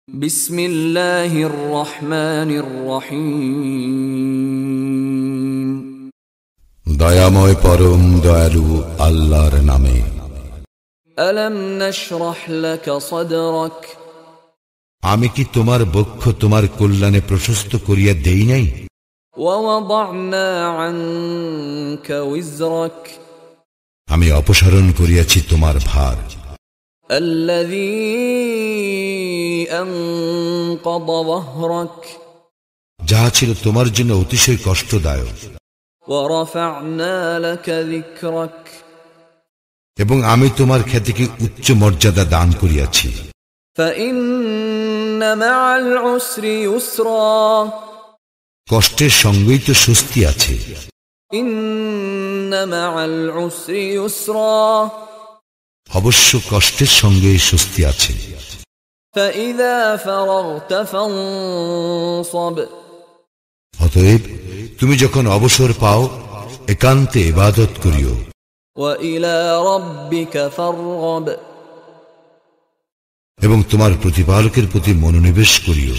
বিসমিল্লাহির রহমানির রহিম। দয়াময় পরম দয়ালু আল্লাহর নামে। আলম নাশরাহ লাকা সাদরাক, আমি কি তোমার বক্ষ তোমার কল্যাণে প্রশস্ত করিয়া দেই নাই? ওয়া ওয়াদা'না আনকা উযরাক, আমি অপসারণ করিয়াছি তোমার ভার। আল্লাযী আনকাযা যাহরাক, যাহা ছিল তোমার জন্য অতিশয় কষ্টদায়ক। ওয়া রাফা'না লাকা যিকরাক, এবং আমি তোমার খ্যাতিকে উচ্চ মর্যাদা দান করিয়াছি। ফাইন্না মা'আল উসরি ইউসরা, কষ্টের সঙ্গেই তো স্বস্তি আছে। ইন্না মা'আল উসরি ইউসরা, অবশ্য কষ্টের সঙ্গে স্বস্তি আছে। ফাইযা ফারাগতা ফানসাব, অতএব তুমি যখন অবসর পাও একান্তে ইবাদত করিও। ওয়া ইলা রাব্বিকা ফারগাব, এবং তোমার প্রতিপালকের প্রতি মনোনিবেশ করিও।